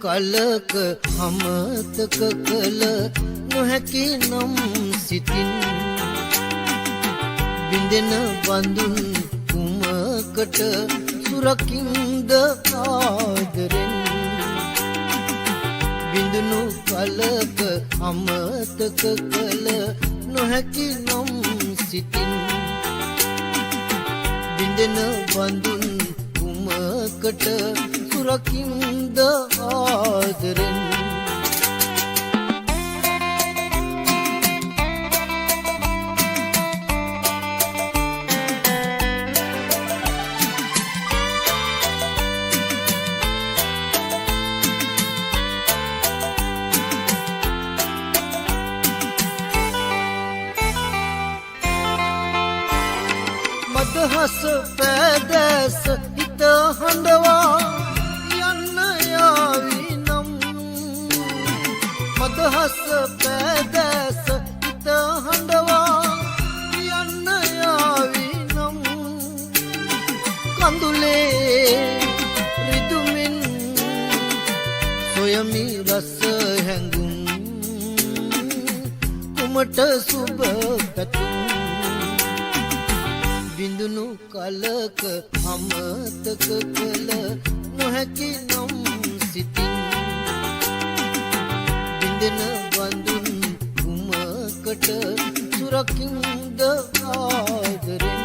කලක අමතක කළ නොහැකි නම් සිතින් බින්දෙන බඳුන් කුමකට සුරකින්ද ආදරෙන් බින්දුණු කලක අමතක කළ නොහැකි නම් සිතින් බින්දෙන බඳුන් කුමකට සුරකින්ද ආදරෙන් මදහස පැදැස හිත හඬවා යන්න යාවි නම් මදහස පැදැස හිත හඬවා යන්න යාවි නම් කඳුලේ රිදුමින් සොයමි රස හැඟුම් කුමට සුබ පැතුම් බින්දුණු කලක අමතක කළ නොහැකි නම් සිතින් බින්දෙන බඳුන් කුමකට සුරකින්ද ආදරෙන්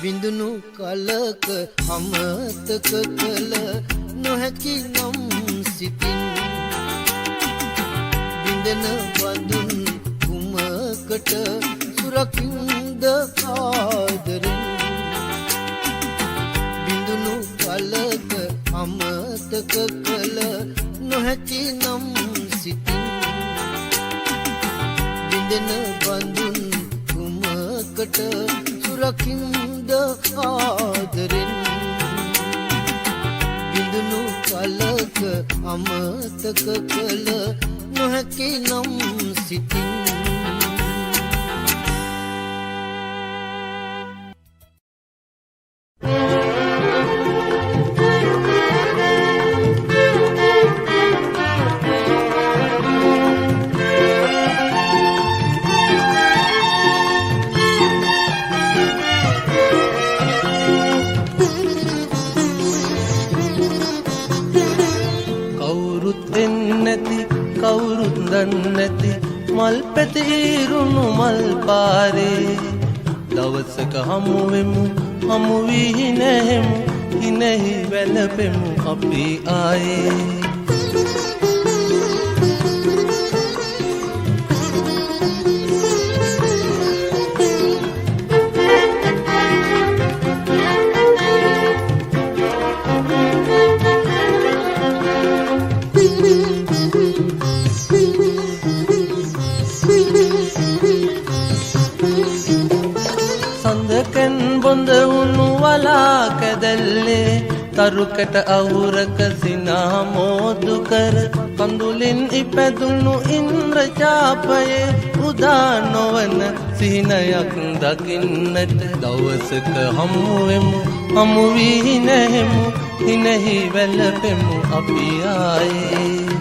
බින්දුණු කලක අමතක කළ නොහැකි නම් සිතින් බින්දෙන බඳුන් කුමකට සුරකින්ද ආදරෙන් බින්දුණු කලක අමතක කළ නොහැකි නම් සිතින් බින්දෙන බඳුන් කුමකට සුරකින්ද ආදරෙන් බින්දුණු කලක අමතක කළ නොහැකි නම් සිතින් නැති මල් පැතිරුණු මල් පාරේ දවසක හමු වෙමු හමු වී නැහෙමු ඉනෙහි වැළපෙමු අපි ආයේ බොඳ වුණු වලා කැදල්ලේ තරුකට අවුරක සිනා මෝදු කර කඳුලින් ඉපැදුණු ඉන්ද්‍රජාපයේ උදා නොවන සිහිනයක් දකින්නට දවසක හමුවෙමු හමු වී නැහෙමු ඉනෙහි වැළපෙමු අපි ආයේ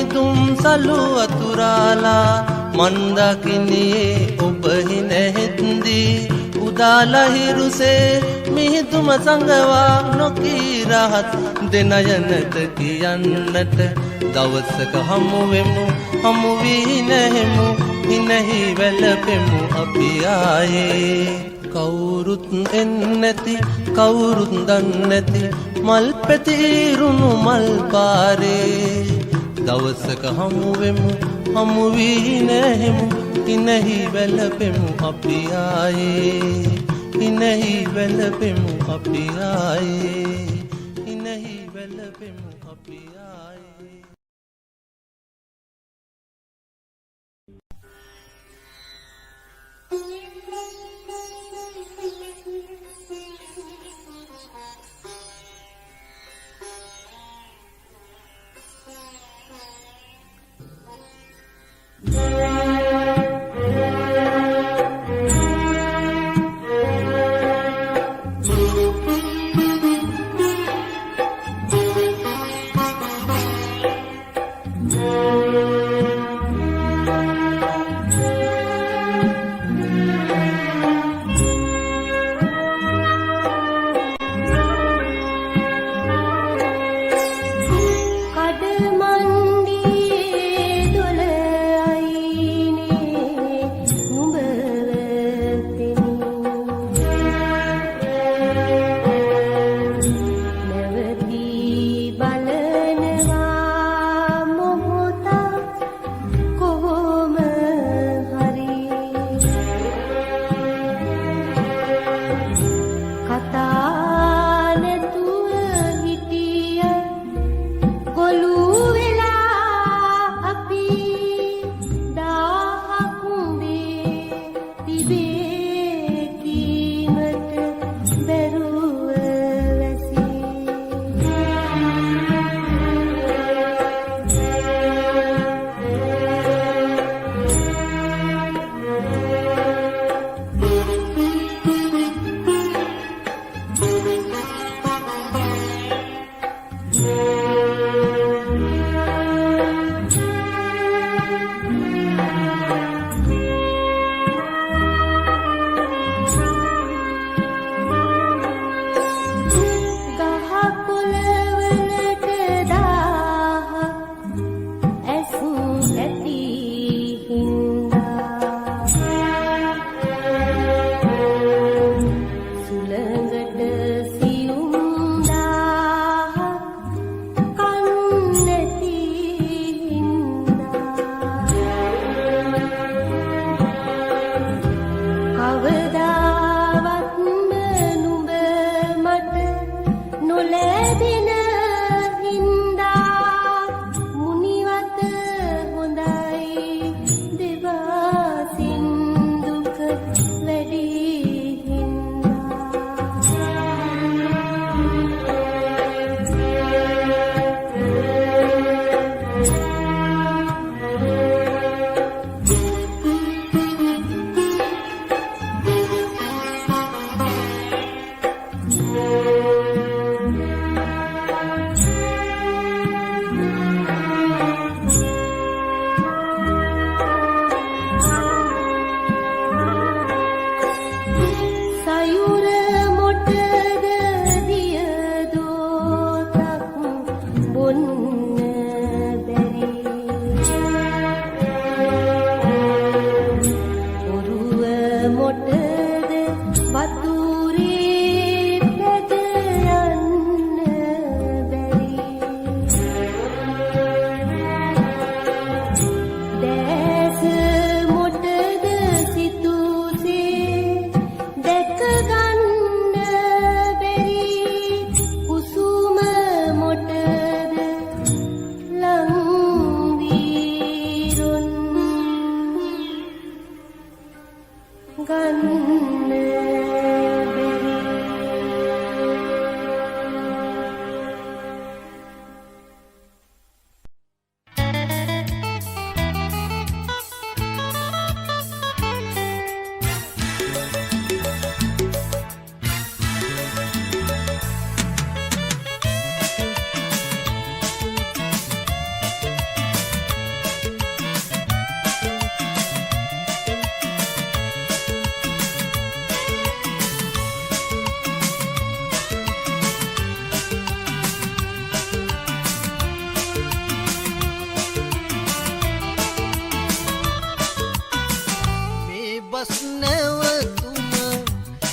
මිහිදුම් සලු අතුරාලා මන්දකිනියේ ඔබ හිනැහෙත්දී උදාලහිරුසේ මිහිදුම සඟවා නොකී රහත් දෙනයනට කියන්නට දවසක හමුවෙමු හමු වී නැහෙමු හිනෙහි වැළපෙමු අපි ආයේ කවුරුත් එන්නැති කවුරුත් දන්නැති මල් පැතිරුණු මල් පාරේ දවසක හමුවෙමු හමු වී නැහෙමු හිනෙහි වැළපෙමු අපි ආයේ හිනෙහි වැළපෙමු අපි ආයේ හිනෙහි වැළපෙමු අපි ආයේ බස් නැවතුම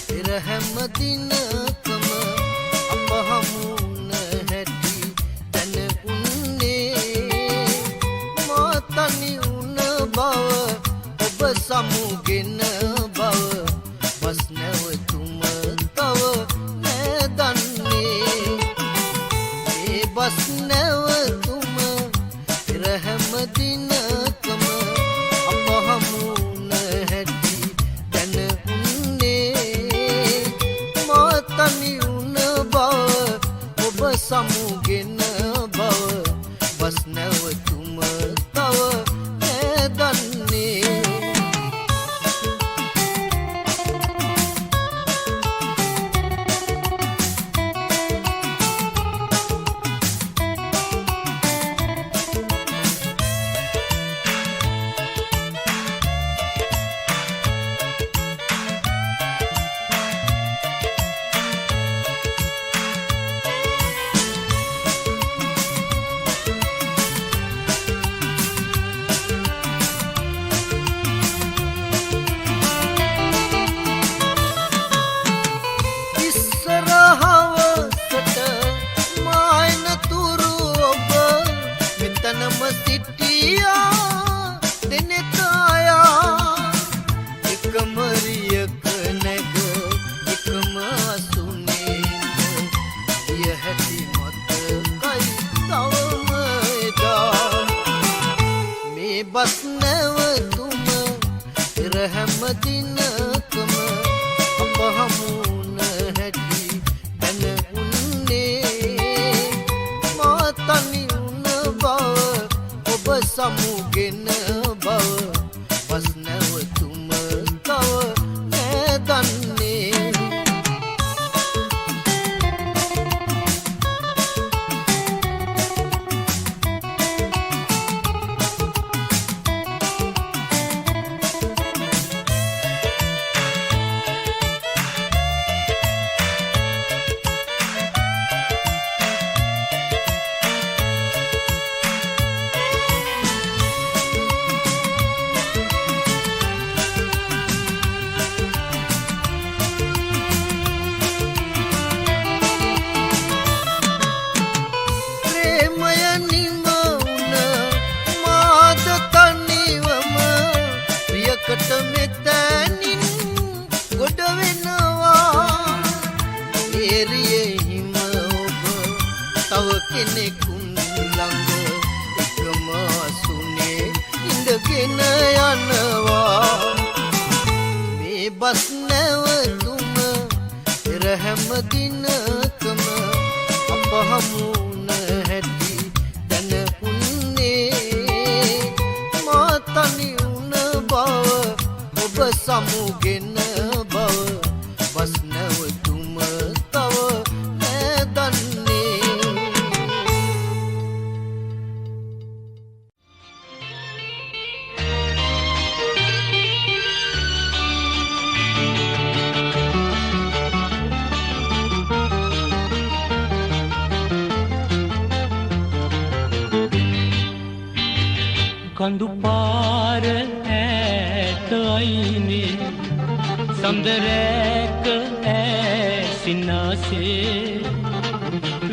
පෙර හැම දිනකම අප හමුන හැටි දැන උන්නේ මා තනි වුණ බව ඔබ සමුගෙන බව බස් නැවතුම තව නෑ දන්නේ ඒ බස් නැවතුම පෙර හැම දිනකම අප හමුන හැටි දැන උන්නේ මා තනි වුණ බව ඔබ සමුගෙන බව බස් නැවතුම තව නෑ දන්නේ බස් නැවතුම පෙර හැම දිනකම අප හමුන හැටි දැන උන්නේ මා තනි වුණ බව ඔබ සමුගෙන බව බස් නැවතුම තව නෑ දන්නේ මෙතැනින් ගොඩ වෙනවා ඒරියේ හිම ඔබ තව කෙනෙකුන් ළඟ එකම අසුනේ ඉඳගෙන යනවා මේ බස් නැවතුම පෙර හැම දිනකම අප හමුන හැටි දැන උන්නේ මා තනි ඔබ සමුගෙන බව බස් නැවතුම තව නෑ දන්නේ කඳු පාර අයිනේ සඳරැක ඇසිනාසේ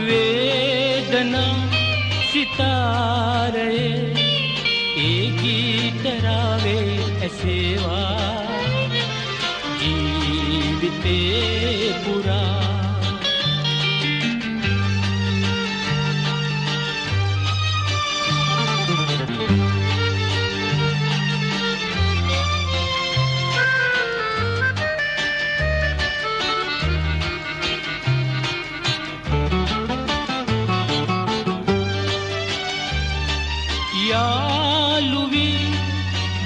වේදනා සිතාරයේ ඒ ගීතරාවේ ඇසේවා ජීවිතේ පුරා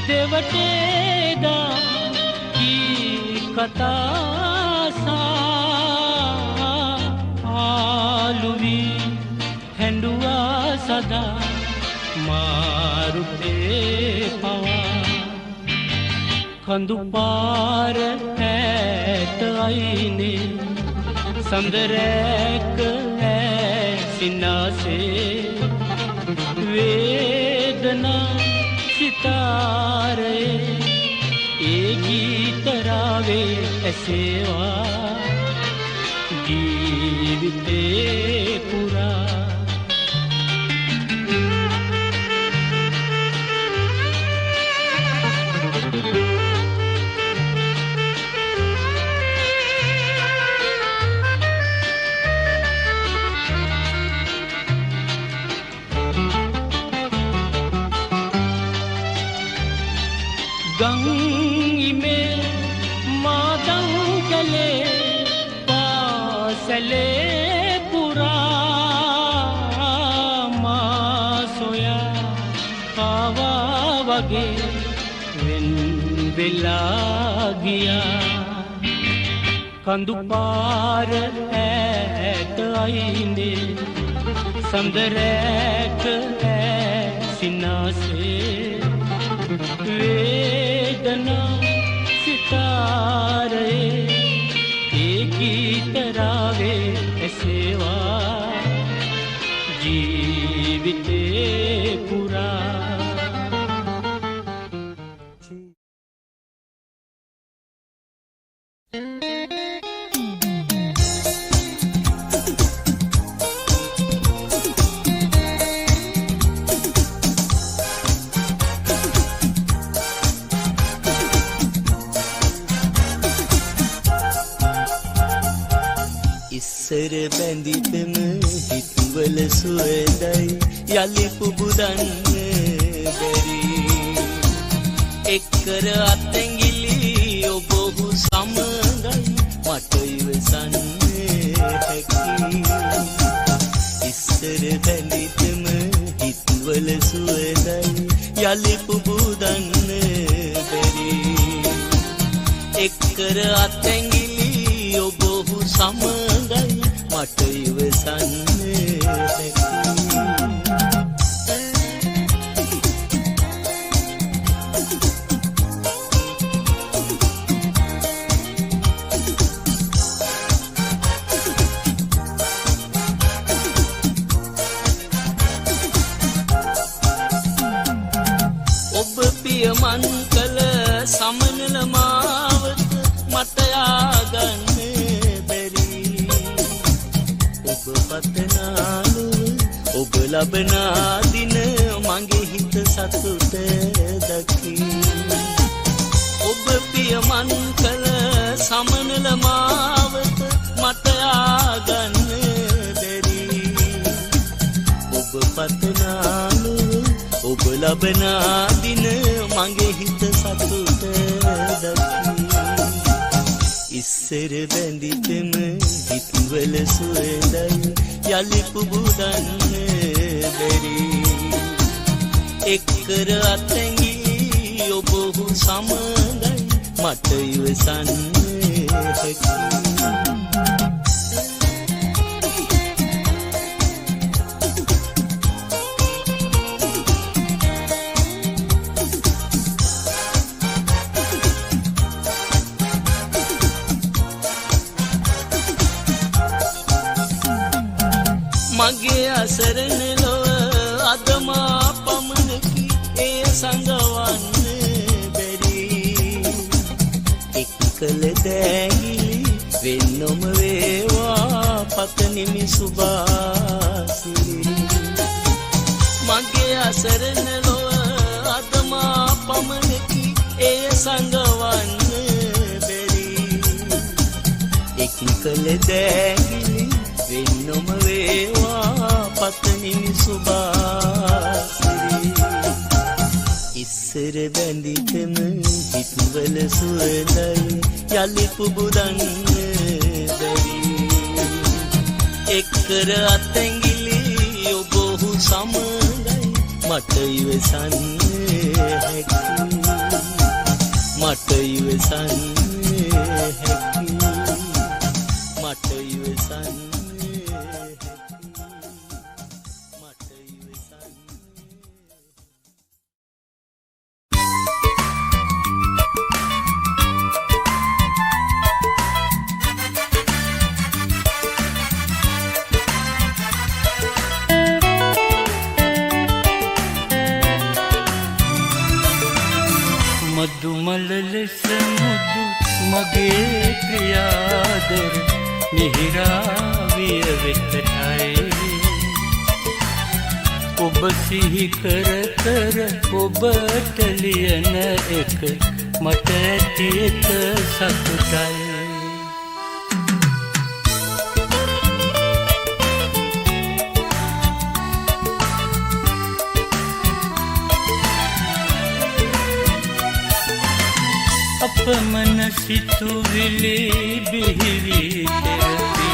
देवटेदा की कथा आलुवी हेंडुआ सदा मारुते पवा खंदु पार ऐत आईने संदरैक सिन्ना से वेदना सितारे ඒ ගීතරාවේ ඇසේවා ජීවිතේ පුරා ගං ඉමේ මාදන් කලේ පාසලේ පුරා මා සොයා ආවා වගේ වෙන් වෙලා ගියා කඳු පාර ඈත අයිනේ සඳරැක සිනාසේ वेदना सितारे एक गीतरावे ऐसेवा जीविते पुरा ඉස්සර බැඳිතම හිතුවල සුවඳයි යලි පුබුදන්න බැරි එක්කර අත්ඇඟිලි ඔබ ඔහු සමගයි මට ඉවසන්න හැකි ඉස්සර බැඳිතම හිතුවල සුවඳයි යලි පුබුදන්න බැරි එක්කර අත්ඇඟිලි ඔබ ඔහු සමගයි මට ඉවසන්න හැකි ඔබ පියමන් කළ සමනල මාවත මට යාගන්න පතනාලු ඔබ ලබනා දින මගේ හිත සතුට දකි ඔබ පියමන් කළ සමනල මාවත මට ආගන්න බැරි ඔබ පතනාලු ඔබ ලබනා දින මගේ හිත සතුට දකි ඉස්සර බැඳිතම හිතුවල සුවඳයි යලි පුබුදන්න බැරි එක්කර අත්ඇඟිලි ඔබ ඔහු සමගයි මට ඉවසන්න හැකි මගේ අසරණ ලොව අදමා පමණකි එය සංගවන්න බැරි එක්කල දැගිලි වෙන්නොම වේවා පතනිමි සුභාසිරි මගේ අසරණ ලොව අදමා පමණකි එය සංගවන්න බැරි එක්කල දැගිලි වෙන්නොම වේවා පතනිමි සුභාසිරි ඉස්සර බැඳිතම හිතුවල සුවඳයි යලි පුබුදන්න බැරි එක්කර අත්ඇඟිලි ඔබ ඔහු සමගයි මට ඉවසන්න හැකි මට ඉවසන්න හැකි මට ඉවසන්න මදුමල ලෙස මගේ ප්‍රියාදර මිහිරාවිය වෙතටයි ඔබ සිහි කර කර ඔබට ලියන එක මට ඇති එක සතුටයි අපමණ සිතුවිලි බිහිවි කෙරෙති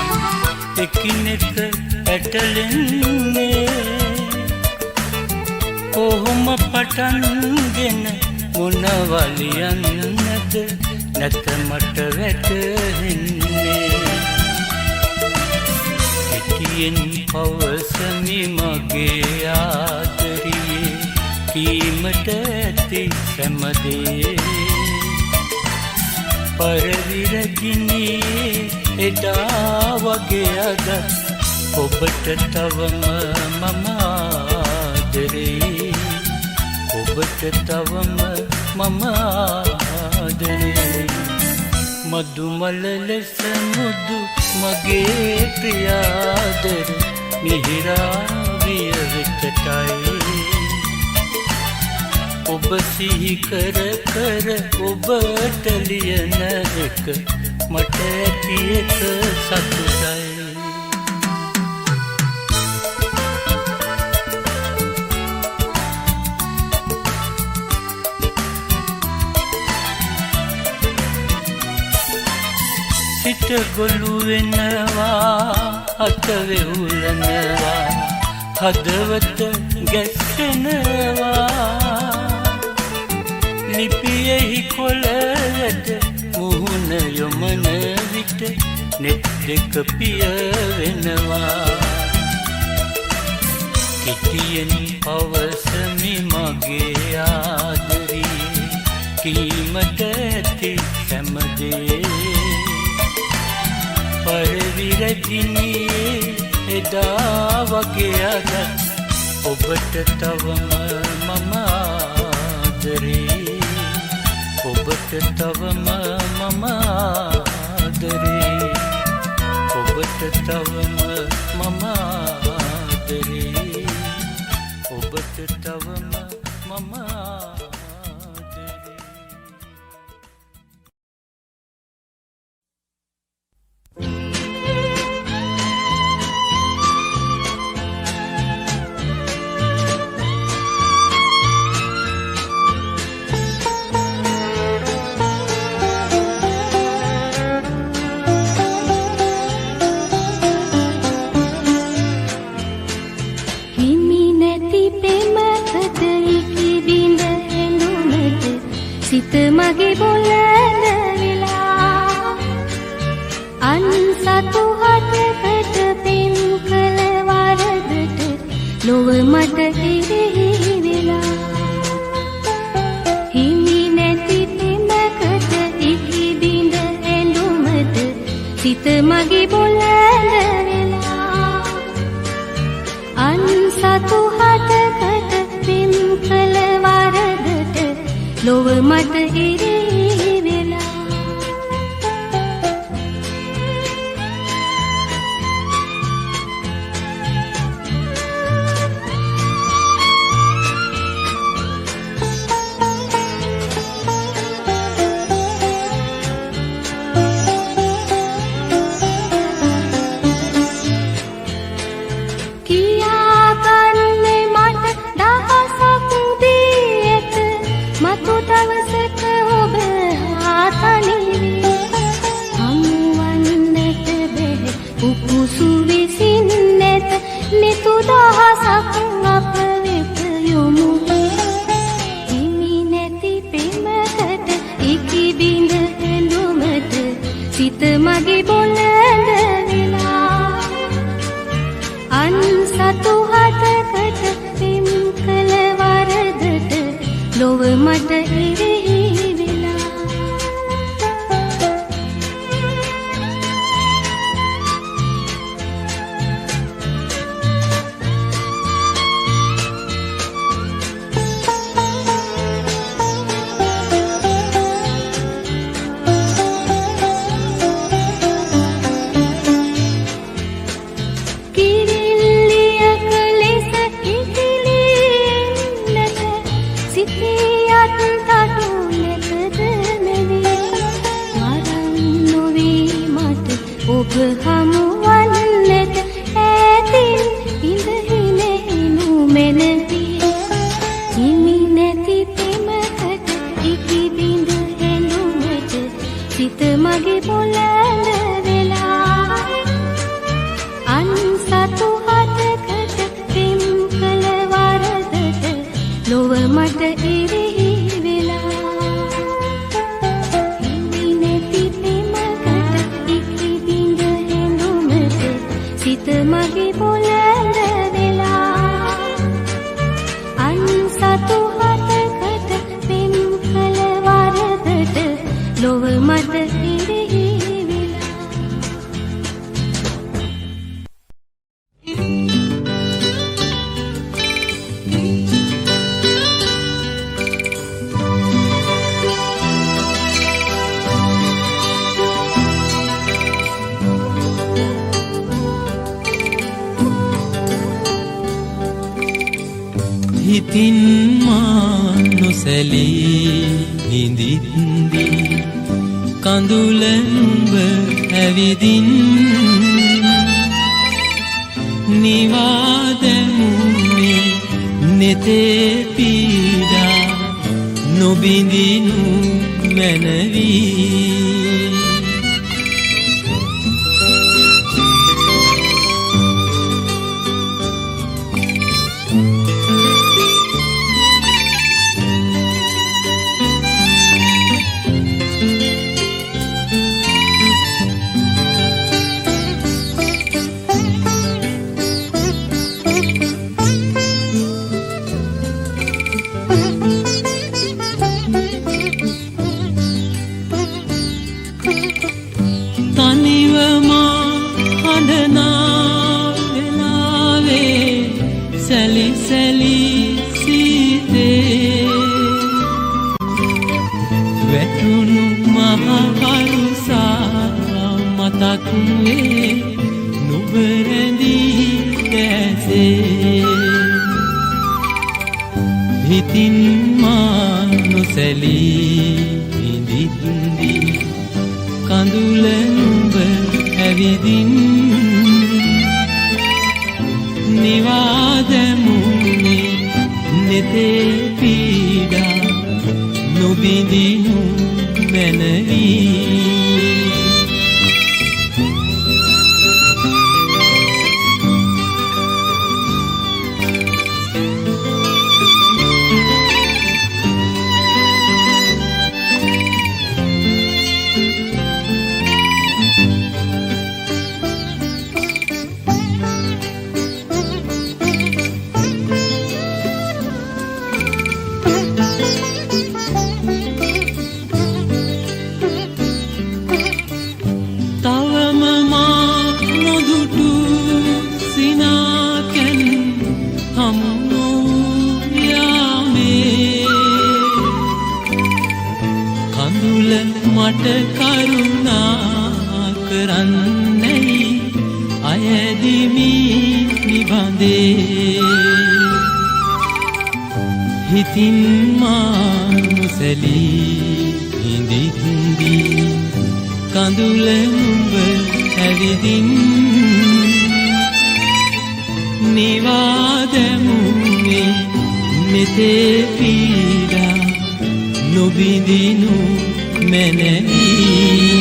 එකිනෙක ඇටලෙන්නේ කොහොම පටන්ගෙන මොනවලියන්නද නැත මට වැටහෙන්නේ එකියෙන් පවසමි මගේ ආදරියේ කීමට ඇති සැමදේ පරවිරගිනියේ එදා වගේ අද ඔබට තවම මම ආදරේ ඔබට තවම මම ආදරේ මදුමල ලෙස මුදු මගේ ප්‍රියාදර මිහිරාවිය වෙතටයි ඔබ සිහි කර කර ඔබට ලියන එක මට ඇති එක සතුටයි සිත ගොළු වෙනවා අත වෙවුලනවා හදවත ගැස්සෙනවා ලිපියෙහි කොළයට මුහුණ යොමන විට නෙත් දෙක පිය වෙනවා කෙටියෙන් පවසමි මගේ ආදරී කීමට ඇති සැමදේ පරවිරජිනියේ එදා වගේ අද ඔබට තවම මම ආදරේ ඔබට තවම මම ආදරේ ඔබට තවම මම ආදරේ ඔබට තවම මම සිත මගේ බොලන වෙලා අන් සතු හටකට පෙම් කළ වරදට ලොව මට හිරෙහි වෙලා හිමි නැති පෙමකට ඉකි බිඳ ඇඳුමට සිත මගේ බොලන වෙලා අන් සතු හටකට පෙම් කළ වරදට ලොව මට හිරෙහි වෙලා දවසක ඔබ හමුවන්නට ඈතින් ඉඳහින එනු මැනවි හිමි නැති පෙමකට ඉකි බිඳ හෙළුමට සිත මගේ බොළඳ වෙලා අන් සතු හතකට පෙම් කළ වරදට ලොව මට එරෙහි වෙලා හිමි නැති පෙමකට ඉකි බිඳ හෙළුමට සිත මගේ බොළඳ වෙලා අන් සතු හතකට පෙම් කළ වරදට ලොව මට එරෙහි වෙලා හිතින් මා නොසැලී හිඳිද්දී කඳුල නුඹ ඇවිදින් නිවාදමුනේ නෙතේ පීඩා නොබිඳිනු මැනවී හිතින් මා නොසැලී හිඳිද්දී කඳුල නුඹ ඇවිදින් නිවාදමුනේ නෙතේ පීඩා නොබිඳිනු මැනවී මට කරුණා කරන්නයි අයදිමි නිබඳේ හිතින් මා නොසැලී හිඳිද්දී කඳුල නුඹ ඇවිදින් නිවාදමුනේ නෙතේ පීඩා නොබිඳිනු මැනවී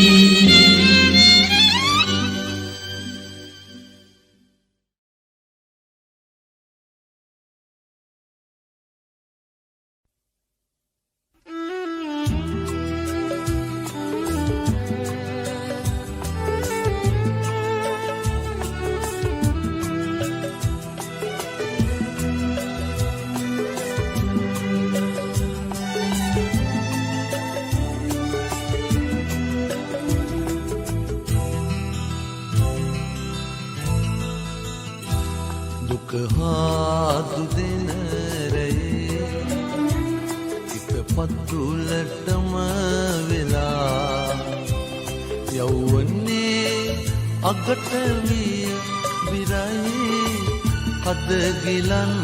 දුක හාදු දෙන රයේ හිත පතුලටම වෙලා යවුවනේ අගට විය විරයි හද ගිලන්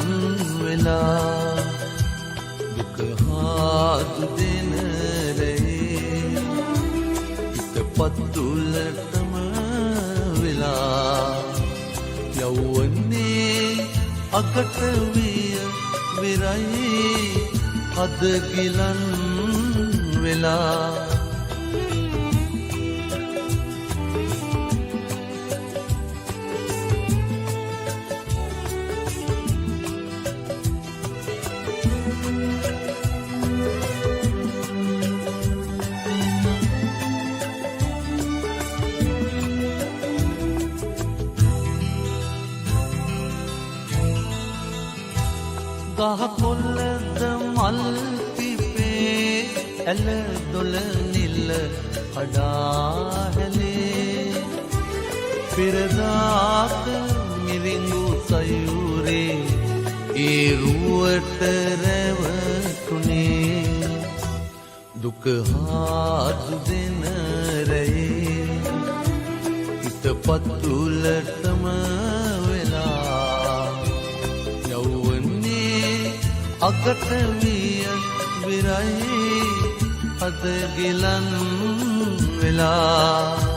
වෙලා දුක හාදු දෙන රයේ හිත පතුලටම වෙලා යවන්නේ අගට විය විරයි අද ගිලන් වෙලා ගහකොල්ලද මල් පිපේ ඇල දොළ නිල්ල කඩා හැලේ පෙරදාක මිරිඟු සයුරේ ඒ රුවට රැවටුනේ දුක හාදු දෙන රැයේ හිත පතුලටම අගට විය විරයි අද ගිලන් වෙලා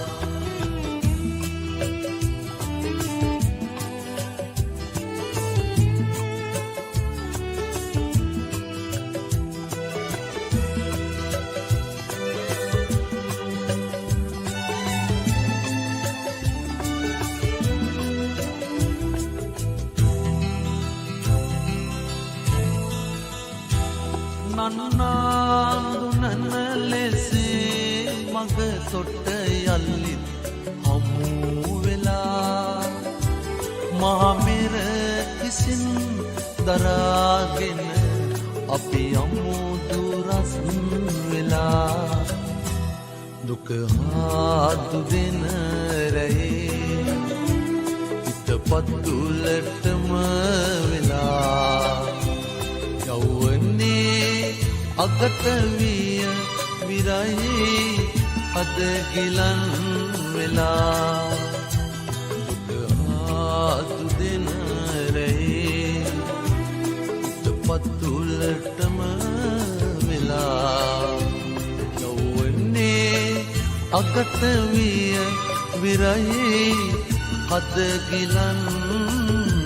නන්නාඳුනන ලෙසේ මග තොට යල්ලිත් හමු වෙලා මහමෙර කිසින් දරාගෙන අපි යමු දුරස් වෙලා දුක හාදු දෙන රැයේ හිත පතුලටම වෙලා අගට විය විරයි අද ගිලන් වෙලා දුක හාදු දෙන රැයේ හිත පතුලටම වෙලා යවන්නේ අගට විය විරයි අද ගිලන්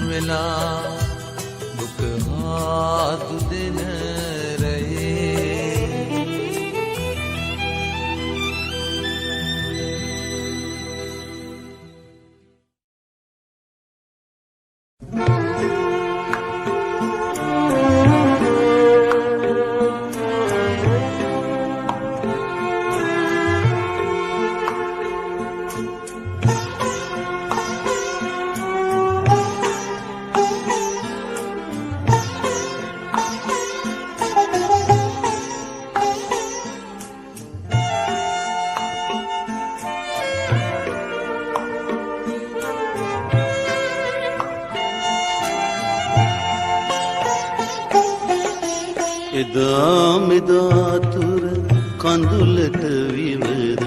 වෙලා දුක හාදු දෙන එදා මෙදා තුර කඳුලට විවර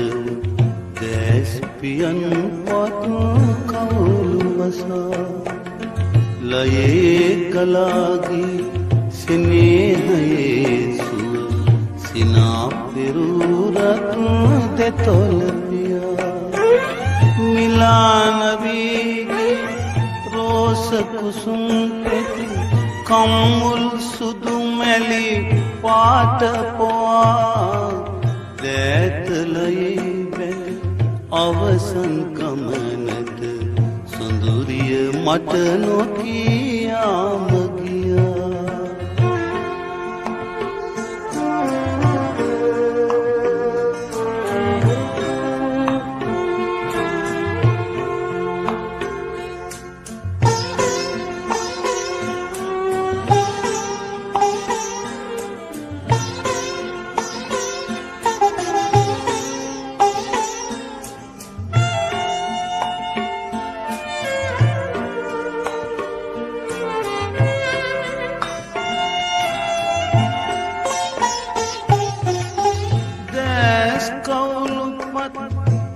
දැස් පියන් පතු කවුළු වසා ලයේ කලාගේ සෙනෙහයේ සුව සිනා පෙරුරත් දෙතොල පියා මිලාන වීගේ රෝස කුසුම් පෙති කම්මුල් සුදු මැලි පාට පොවා දැතලයේ බැඳ අවසන් කමනද සුඳුරිය මට නොකියාම ගියා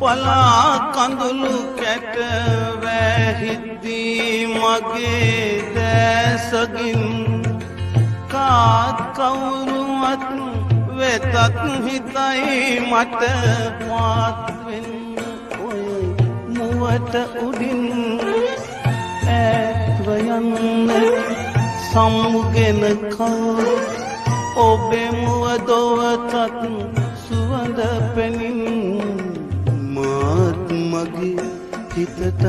පලා කඳුළු කැට වැහිද්දී මගේ දැසගින් කාත් කවුරුවත් වෙතත් හිතයි මට පාත් වෙන්න ඔය මුව මුවට උඩින් ඈත්ව යන්න සමුගෙන කවුරු ඔබේ මුව දොවතත් සුවඳ පෙනින් මාත් මගේ හිතටත්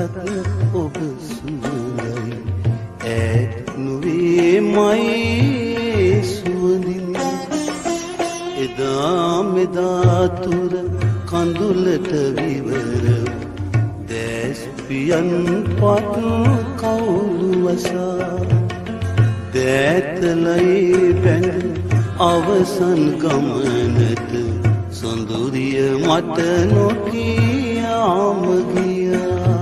ඔබ සුවඳයි ඈත් නොවේ මයි සුවඳින් එදා මෙදා තුර කඳුලට විවර දැස් පියන් පත් කවුළු වසා දැතලයි බැඳ අවසන් ගමනට සොඳුරිය මට නොකියාම ගියා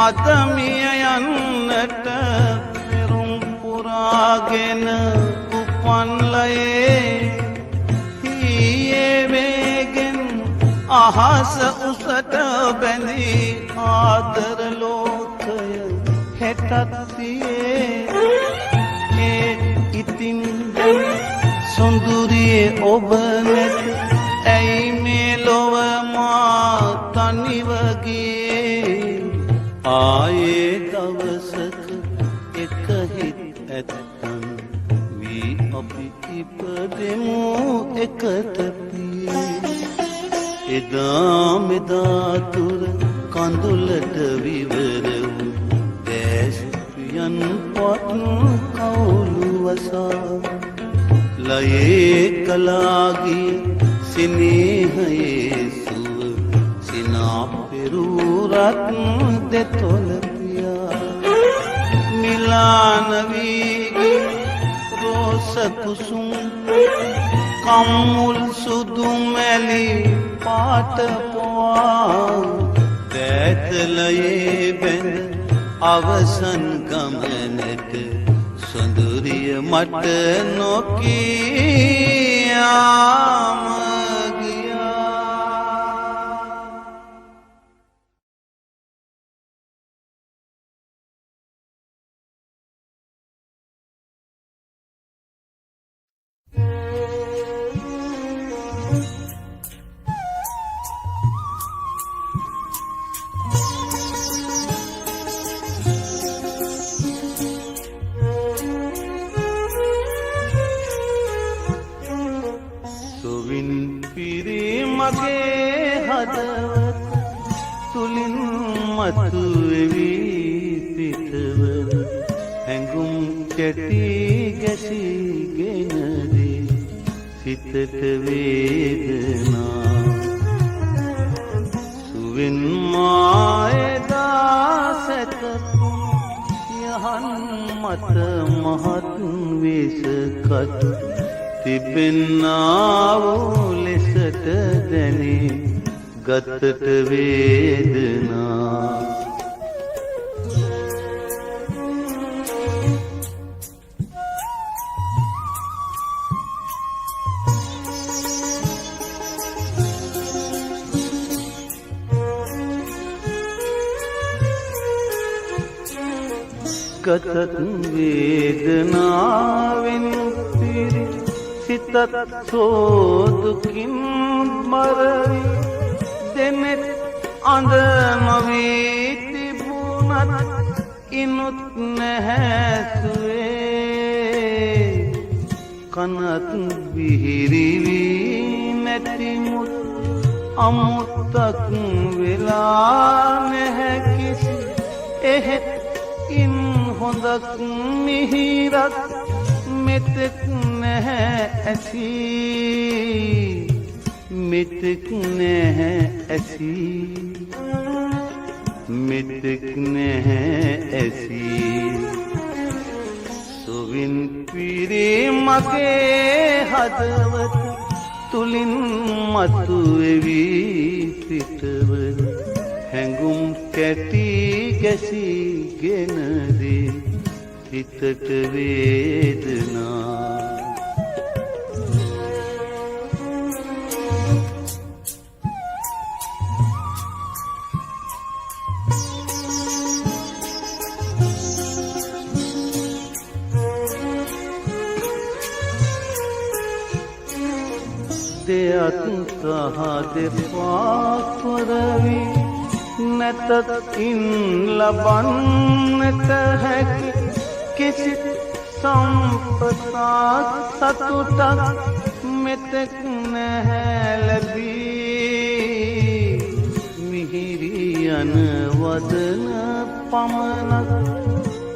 අදමිය යන්නට පෙරුම් පුරාගෙන උපන්ලයේ හියේ වේගෙන් අහස උසට බැඳී ආදර ලෝකය හෙටත් තියේ ඒ ඉතින් සොඳුරියේ ඔබ නැත ඇයි මේ ලොව මා තනිව ගියේ ආයේ දවසක එක හිත් ඇත්තන් වී අපි ඉපදෙමු එකට පියේ එදා මෙදා තුර කඳුලට විවර වූ දැස් පියන් පත් කවුළු වසා ලයේ කලාගිය සිනේහයේ සුව සිනා පෙරූරත් දෙතොල පියා මිලාන වීගි රෝස කුසුම් කම්මුල් සුදු මැලි පාට පොවා දැතලයේ බැඳ අවසන් ගමනට සොඳුරිය මට නොකියාම මගේ හදවත තුලින් මතුවෙවි පිටවන හැඟුම් කැටි ගැසීගෙනදී සිතට වේදනා සුවින් මායදා සැතපු යහන් මත මහත් වේසකට තිබෙන්නා වූ ලෙසට දැනේ ගතට වේදනා ගතත් වේදනාවෙන් පිරි සිතත් සෝදුකින් මරවි දෙනෙත් අඳ නොවී තිබුණත් ඉනුත් නැහැසුවේ කනත් විහිරිවී නැතිමුත් අමුත්තක් වෙලා නැහැ කිසි එහෙත් ඉන් හොඳක් මිහිරක් මෙතෙක් නැහැ ඇසී මෙතෙක් නැහැ ඇසී මෙතෙක් නැහැ ඇසී සුවින් පිරි මගේ හදවත තුලින් මතුවෙවි පිටවන හැඟුම් කැටි ගැසීගෙන දේ හිතට වේදනා දෙයත් සහ දෙපාස්වරවි නැතත් ඉන් ලබන්නට හැකි කිසි සම්පතක් සතුටක් මෙතෙක් නැහැ ලැබී මිහිරි යන වදන පමණක්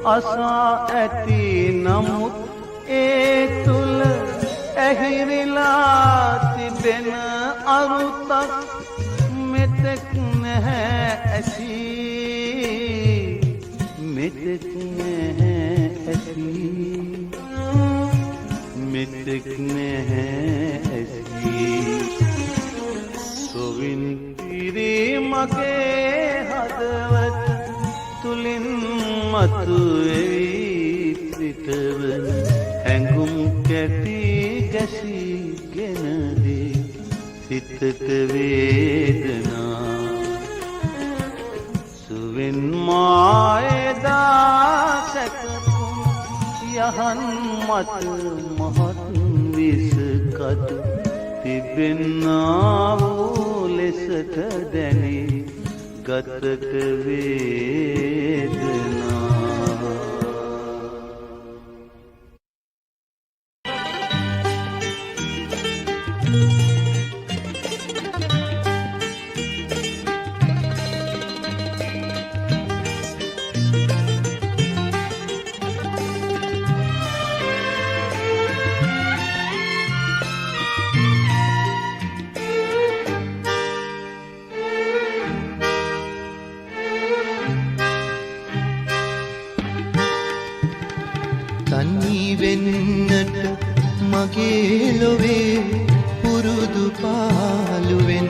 අසා ඇති නමුත් ඒ තුල ඇහිරිලා තිබෙන අරුතක් මෙතෙක් නැහැ ඇසී මෙතෙක් නැහැ ඇසී මෙතෙක් නැහැ ඇසී සොවින් පිරී මගේ හදවත තුලින් මතුවෙවි පිටවන හැඟුම් කැටි ගැසීගෙන දේ සිතට වේදනා සුවෙන් මායදා සැකකුම් යහන් මත මහත් විසකත තිබෙන්නා වූ ලෙසට දැනේ ගතට වේදනා තනි වෙන්නට මගේ ලොවේ පුරුදු පාළුවෙන්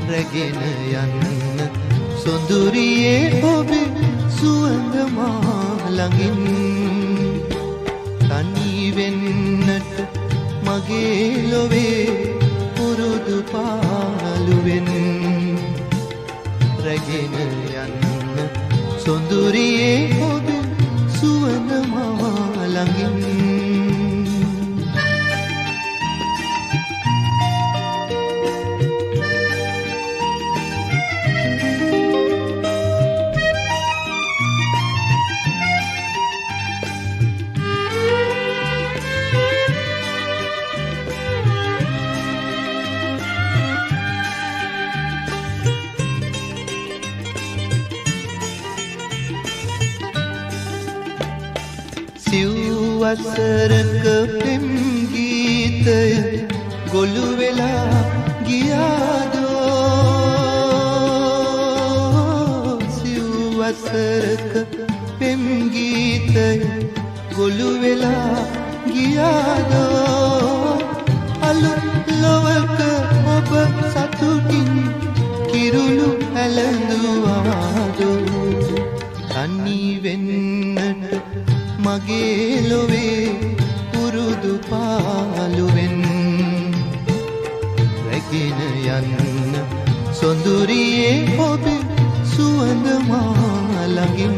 රැගෙන යන්න සොඳුරියේ ඔබේ සුවඳ මා ළඟින් තනි වෙන්නට මගේ ලොවේ පුරුදු පාළුවෙන් රැගෙන යන්න සොඳුරියේ ඔබේ සුවඳ මා ළඟින් සිව්වසරක පෙම් ගීතය ගොළු වෙලා ගියාදෝ සිව්වසරක පෙම් ගීතය ගොළු වෙලා ගියාදෝ අලුත් ලොවක ඔබ සතුටින් කිරුළු ඇලඳුවාදෝ තනි වෙන්නට මගේ ලොවේ පුරුදු පාළුවෙන් රැගෙන යන්න සොඳුරියේ ඔබේ සුවඳ මා ළඟින්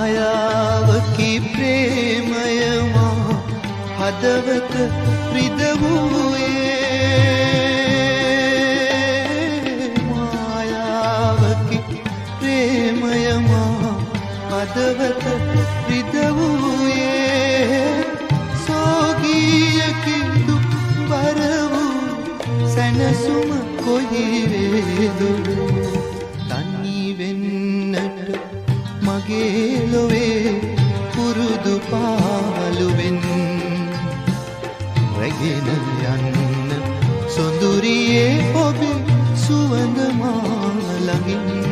මායාවකි ප්‍රේමය මා හදවත රිදවූයේ මායාවකි ප්‍රේමය මා හදවත රිදවූයේ සෝගියකි දුක් බර වූ දෙදුරු තනි වෙන්නට මගේ ලොවේ පුරුදු පාළුවෙන් රැගෙන යන්න සොඳුරියේ ඔබේ සුවඳ මා ළඟින්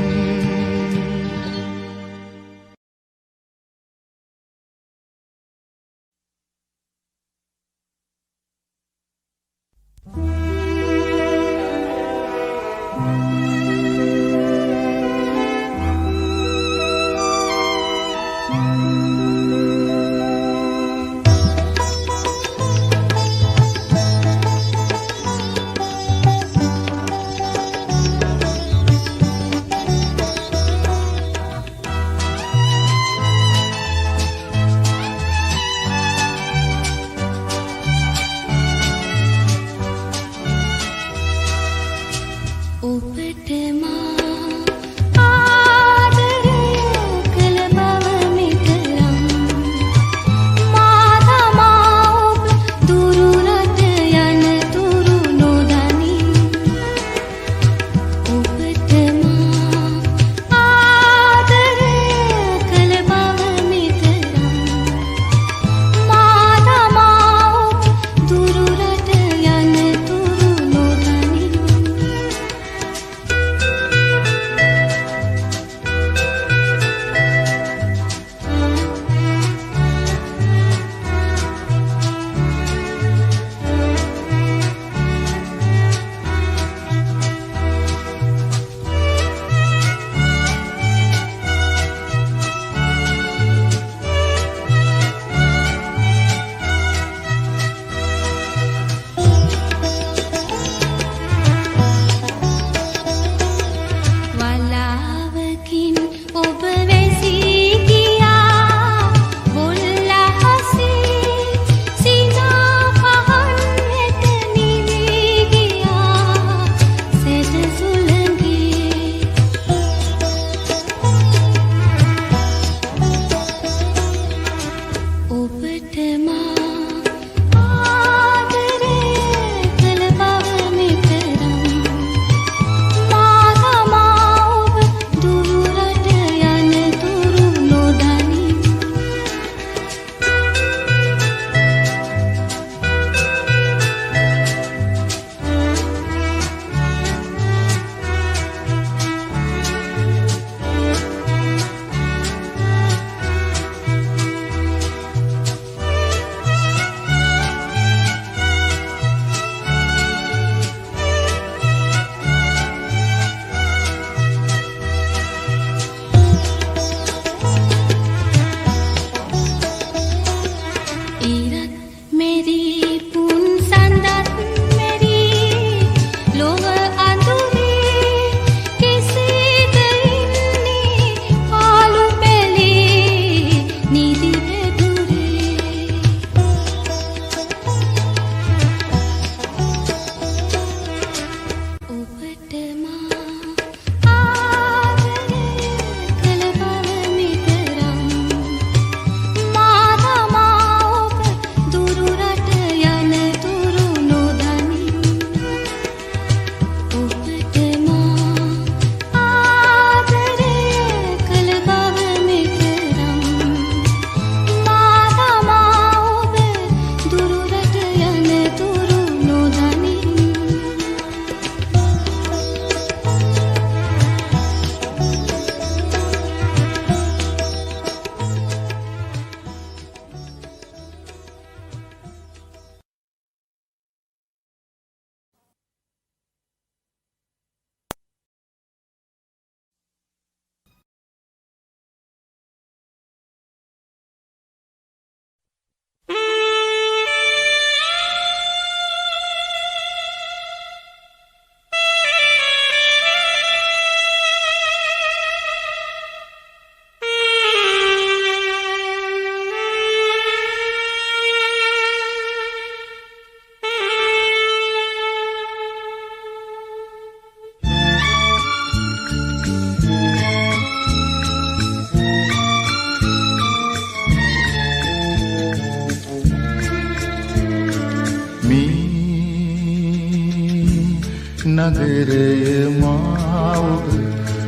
නගරය මාව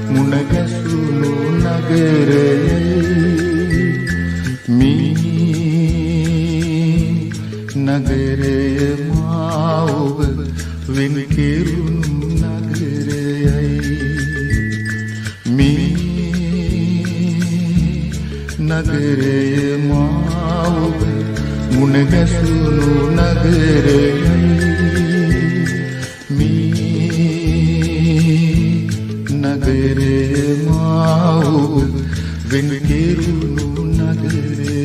මුණ ගැසුණු නගරයයි මේ නගරය මාව වෙන් කෙරුණු නගරයයි මේ නගරය මාව මුණ ගැසුණු නගරයයි නගරය මාව වෙන් කෙරුණු නගරයයි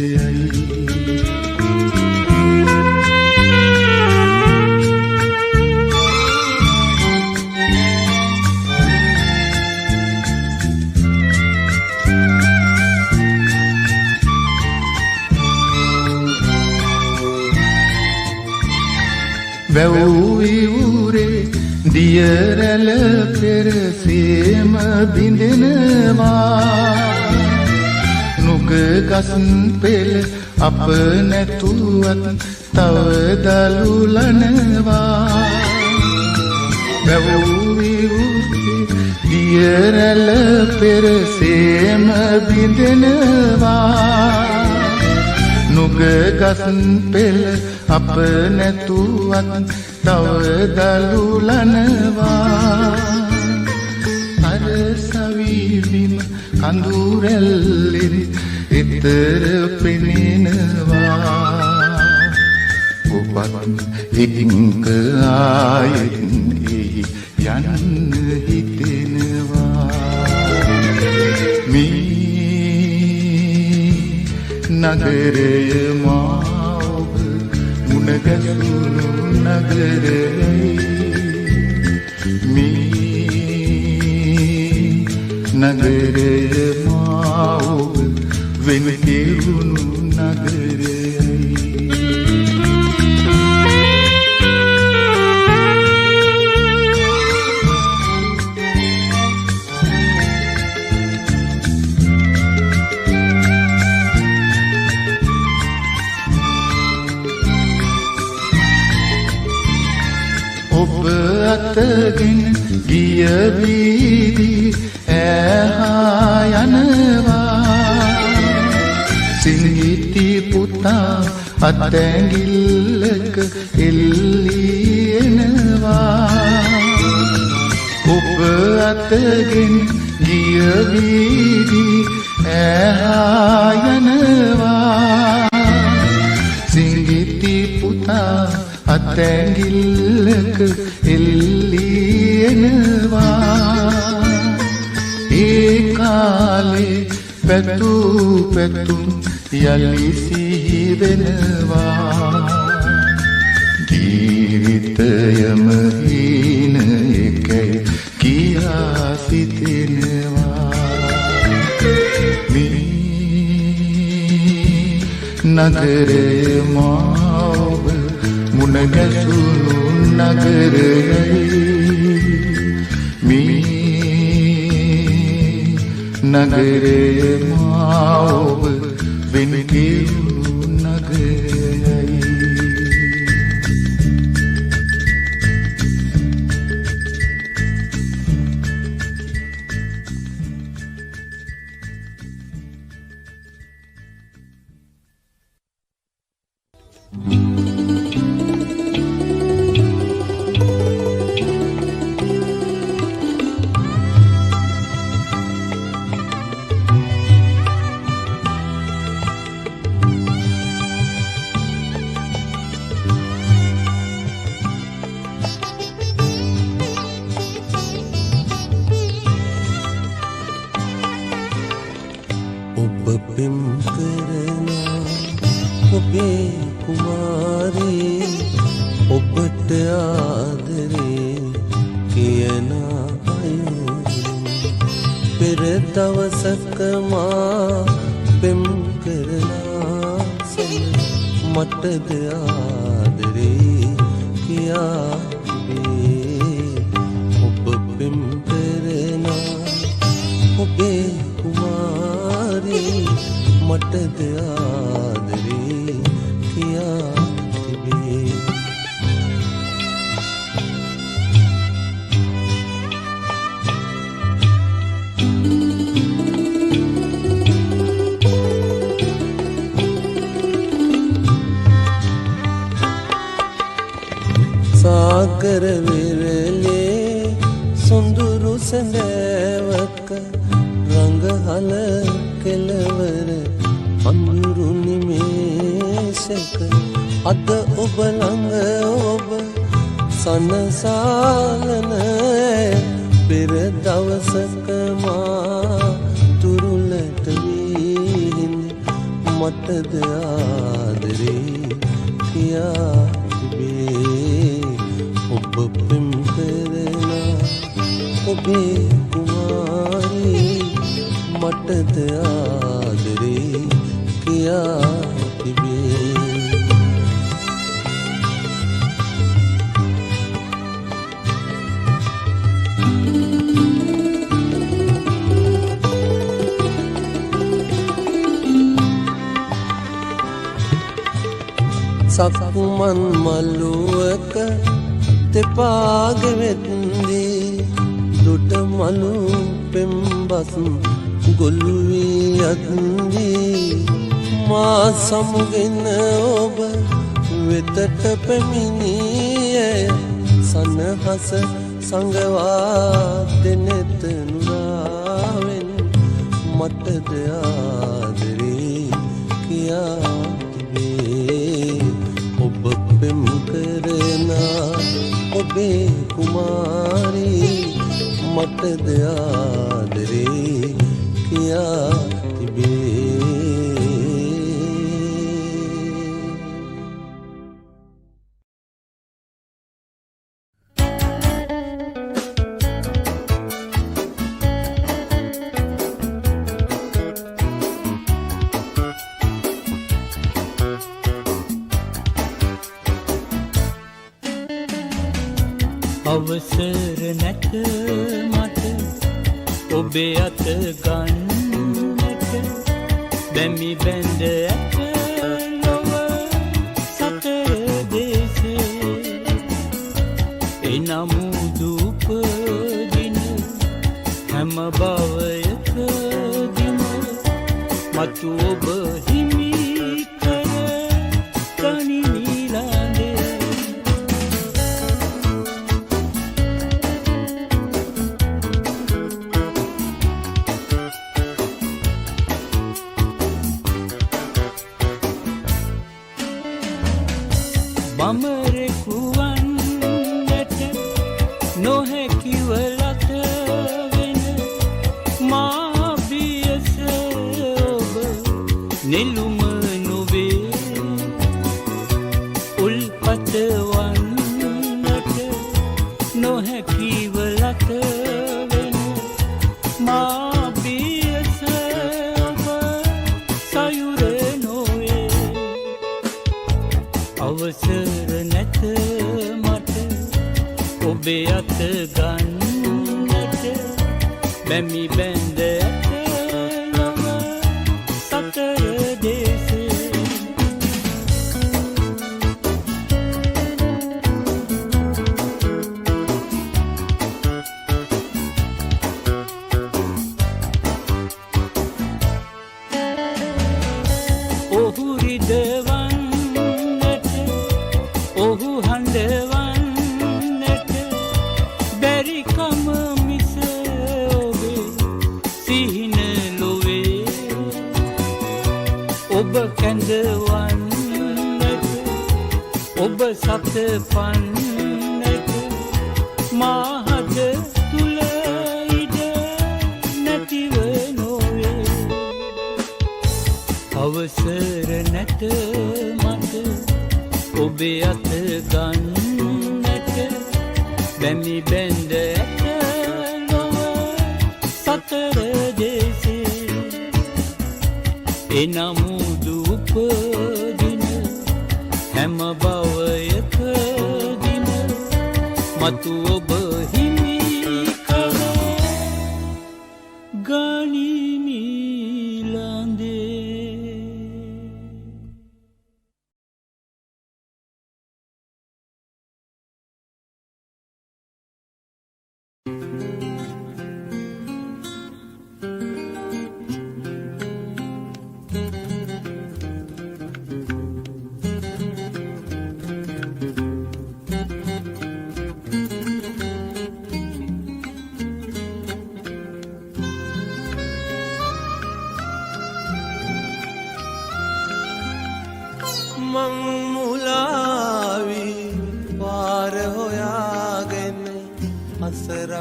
වැව්විවුරේ දියරැළ පෙරසේම බිඳෙනවා නුගගසන් පෙළ අප නැතුවත් තව දලුලනවා වැව්විවුරේ දියරැළ පෙරසේම බිඳෙනවා නුගගසන් පෙළ අප නැතුවත් තව දලුලනවා අර සවිබිම කඳුරැල්ලෙන් එතර පෙනෙනවා ඔබත් හිතින්ක ආයෙත් යන්න හිතෙනවා මේ නගරය මාව මුණ ගැසුණු නගරයයි මේ නගරය මාව වෙන් කෙරුණු නගරයයි ඔබ අතගෙන ගිය වීදි ඇහා යනවා සිංහිති පුතා අතැඟිල්ලක එල්ලී එනවා ඔබ අතගෙන ගිය වීදි ඇහා යනවා සිංහිති පුතා අතැඟිල්ලක එල්ලී එනවා ඒ කාලේ පැතු පැතුම් යලි සිහි වෙනවා ජීවිතයම හීන එකයි කියා සිතෙනවා මේ නගරය මාව මුණ ගැසුණු නගරයයි මේ නගරය මාව වෙන් කෙරුණු නගරයයි මාකර විරලේ සොඳුරු සැඳෑවක රඟහල කෙලවර අඳුරු නිමේෂක අද ඔබ ළඟ ඔබ සනසාලන පෙර දවසක මා තුරුලට වීහින් මටද ආදරේ කියා තිබේ ඔබ පෙම් කරනා ඔබේ කුමාරී මටද ආදරේ කියා තිබේ සක්මන් මළුවක තෙපාගෙවෙත්දී දුට මලු පෙම්බස් ගොළු වී යද්දී මා සමුගෙන ඔබ වෙතට පැමිණියේ සනහස සංගවා දෙනෙත නුරාවෙන් මටද ආදරේ කියා ඔබ පෙම් කරනා ඔබේ කුමාරී මටද ආදරේ කියා තිබේ අවසර නැත මට ඔබේ අත ගන්නට බැමි බැඳ ඇත ලොව සතර දේශේ එනමුදු උපදින හැම භවයකදීම මතු ඔබ හිමි කර ගනිමිලානේ බමරෙකු වන්නට නොහැකිව ලත වෙන මා බියස ඔබ නෙළුම නොවේ උල්පත වන්නට නොහැකිව ලත වෙන මා බියස ඔබ සයුර නොවේ අවසර නැත මට ඔබේ අත ගන්නට බැමි බැඳ ඇත ලොව සතර දේශේ ඔහු රිදවන්නට ඔහු හඬවන්නට බැරිකම මිස ඔබේ සිහින ලොවේ ඔබ කැඳවන්නට ඔබ සත පන්නට මාහද තුල ඉඩ නැතිව නොවේ අවසර නැත මට ඔබේ අත ගන්නට බැමි බැඳ ඇත ලොව සතර දේශේ එනමුදු උපදින හැම භවයකදීම මතු ඔබ හිමි කර ගනිමිලාඳේ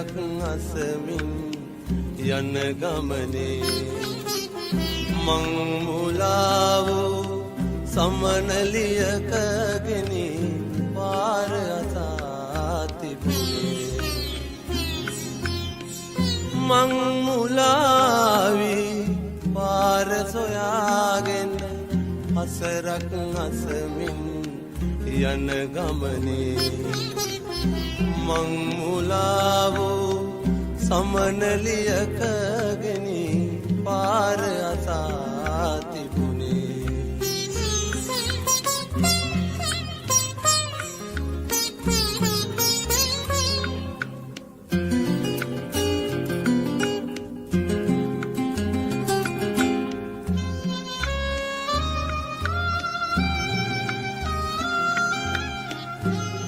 පසරක් අසමින් යන ගමනේ මං මුලා වූ සමනලියකගෙන පාර අසා තිබුණේ මං මුලාවී පාර සොයාගෙන පසරක් අසමින් යන ගමනේ මං මුලා වූ සමනලියකගෙන පාර අසා තිබුණේ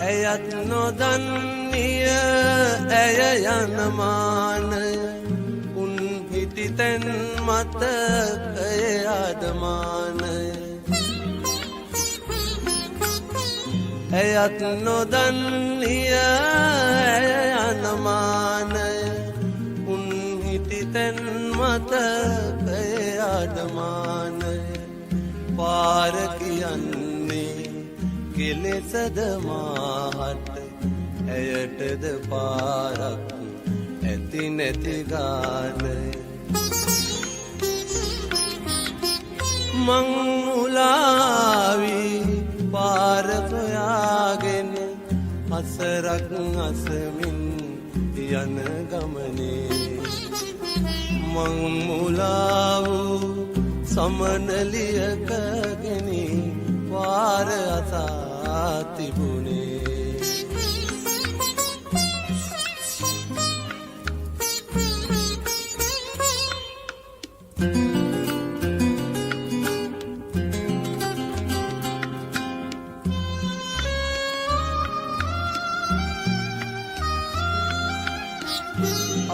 ඇයත් නොදන්නිය ඇය යන මානය උන් හිටිතැන් මතකය අදමානය ඇයත් නොදන්නිය ඇය යන මානය උන් හිටිතැන් මතකය අදමානය පාර කියන්නේ කෙලෙසද මාහට ඇයටද පාරක් ඇති නැති ගානය මං මුලාවී පාර සොයාගෙන පසරක් අසමින් යන ගමනේ මං මුලා වූ සමනලියකගෙන පාර අසා තිබුණේ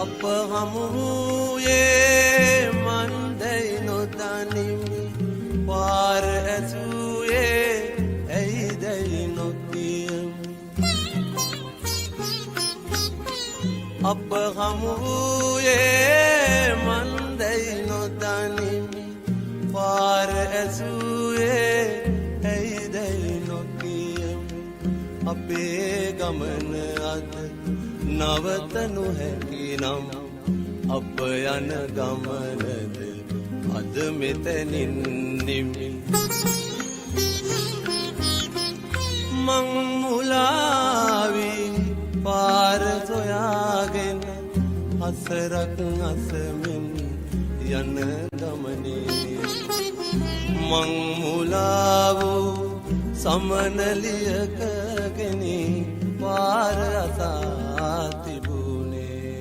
අප හමු වූයේ මන්දැයි නොදනිමි පාර ඇසුයේ ඇයිදැයි නොකියමි අප හමු වූයේ මන්දැයි නොදනිමි පාර ඇසුයේ ඇයිදැයි නොකියමි අපේ ගමන අද නවතනු හැකි නම් අප යන ගමනද අද මෙතනින් නිමි මං මුලාවී පාර සොයාගෙන පසරක් අසමින් යන ගමනේ මං මුලා වූ සමනලියකගෙන පාර අසා තිබුණේ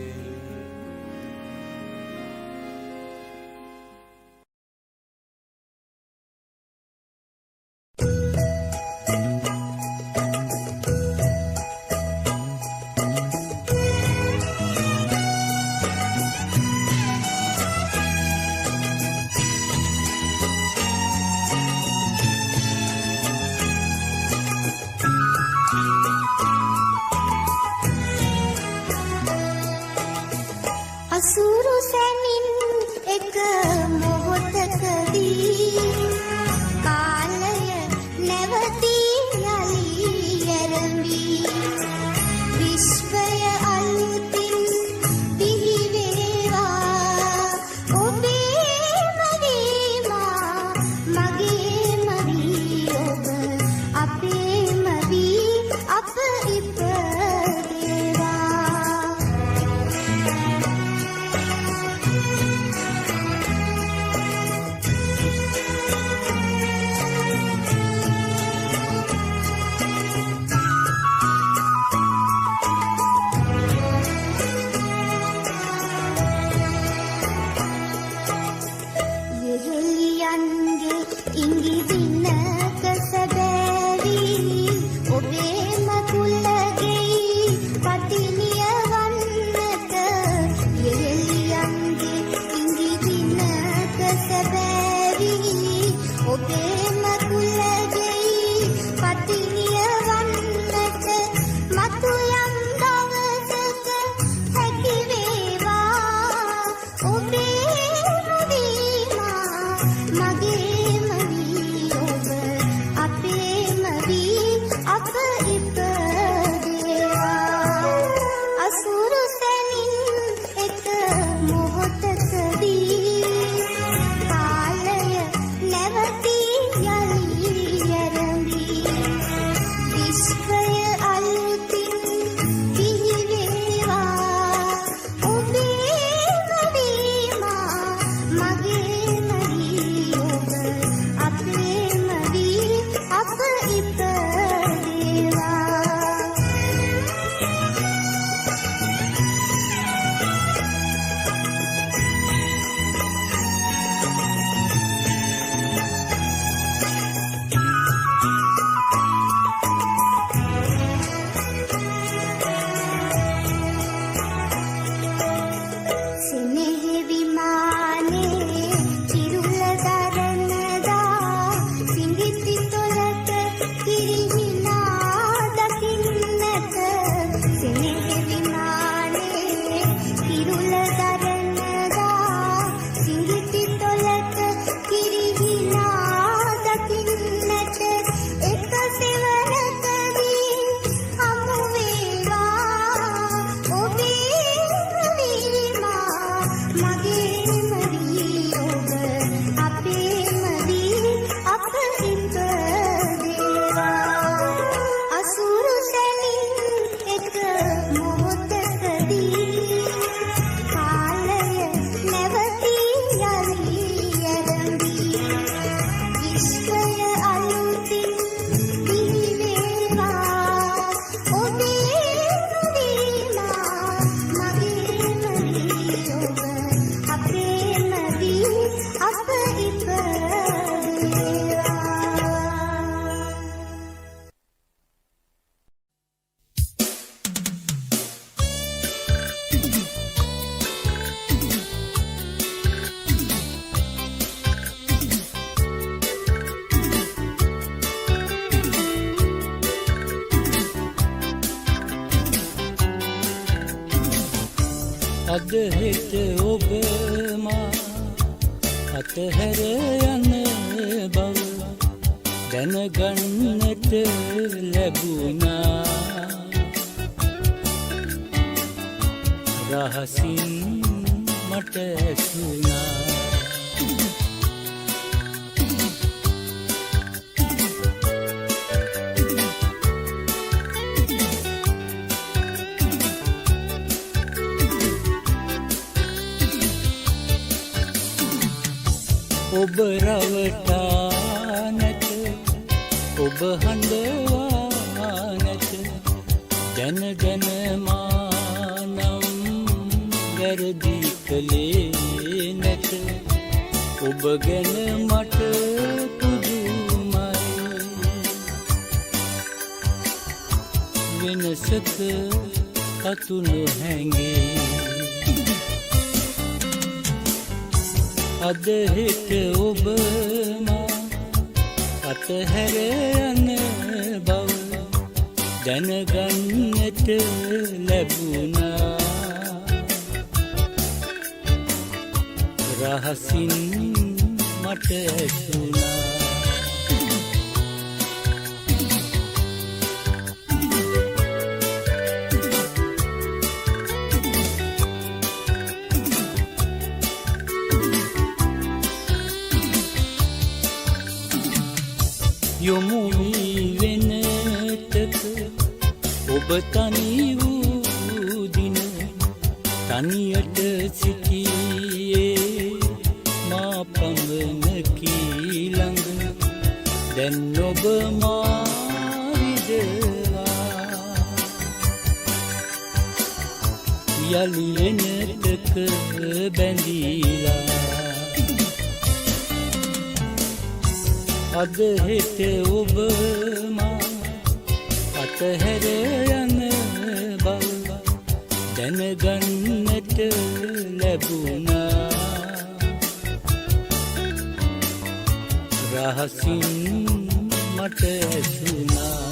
අද හෙට ඔබ මා අතහැර යන බව දැනගන්නට ලැබුණා රහසින් මට ඇසුණා ඔබ රවටා නැත ඔබ හඬවා නැත දැන මා නම් වැරදි කළේ නැත ඔබ ගැන මට පුදුමයි වෙනසක කතු නොහැඟේ අද හෙට ඔබ මා අතහැර යන බව දැනගන්නට ලැබුණා රහසින් මට ඇසුණා යොමු වී වෙනතක ඔබ තනි වූ දින තනියට සිටියේ මා පමණකි ළඟ දැන් ඔබ මා විදවා යලි එනතක බැඳීලා අද හෙට ඔබ මා අතහැර යන බව දැනගන්නට ලැබුණා රහසින් මට ඇසුණා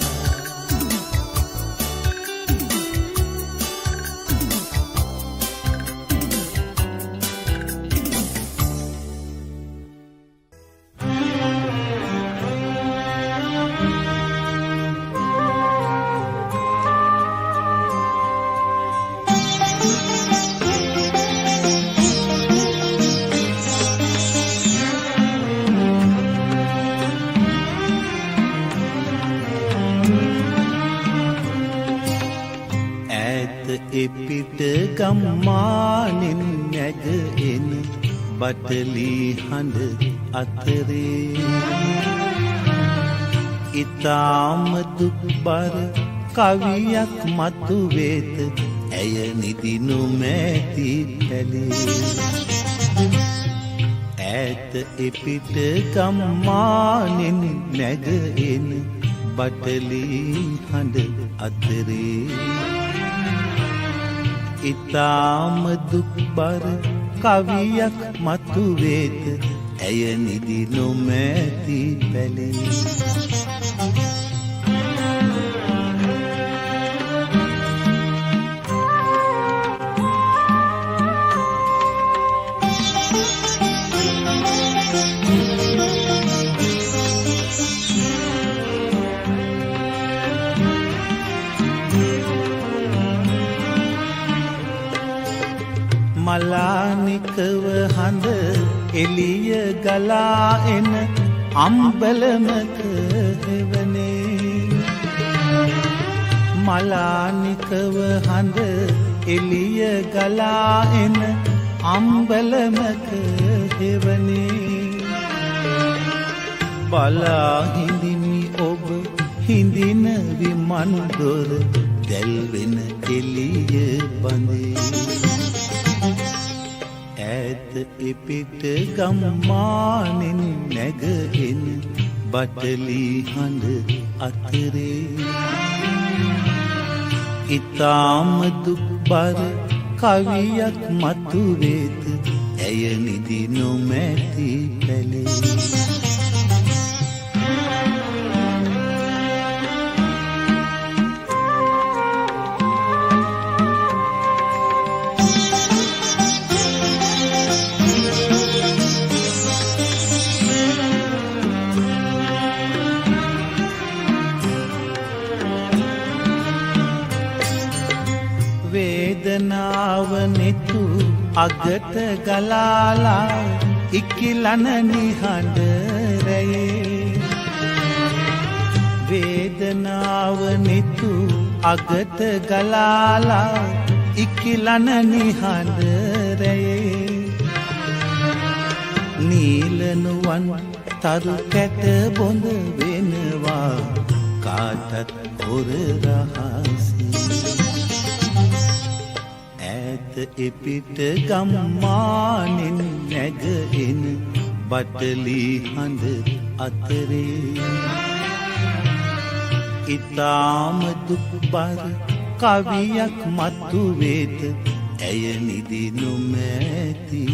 එපිට ගම්මානෙන් නැගෙන බටලි හඬ අතරේ ඊතාම දුක්බර කවියක් මතු වේත ඇය නිදිනු මැති පැලේ ඈත එපිට ගම්මානෙන් නැගෙන බටලි හඬ අතරේ ඊතාම දුක්බර කවියක් මතු වේත ඇය නිදි නොමැති පැලේ මලානිකව හඳ එළිය ගලා එන අම්බලමක හෙවනේ මලානිකව හඳ එළිය ගලා එන අම්බලමක හෙවනේ බලා හිඳිමි ඔබ හිඳින විමන් දොර දැල්වෙන එළිය බඳේ ඈත එපිට ගම්මානෙන් නැගෙන බටලි හඬ අතරේ ඊතාම දුක්බර කවියක් මතු වේත ඇය නිදි නොමැති පැලේ වේදනාව නෙතු අගට ගලාලා ඉකිලන නිහඬ රැයේ වේදනාව නෙතු අගට ගලාලා ඉකිලන නිහඬ රැයේ නීලනුවන් තරු කැට බොඳ වෙනවා කාටත් හොර රහසි ඈත එපිට ගම්මානෙන් නැගෙන බටලි හඬ අතරේ ඉතාම දුක්බර කවියක් මතු වේද ඇය නිදි නොමැති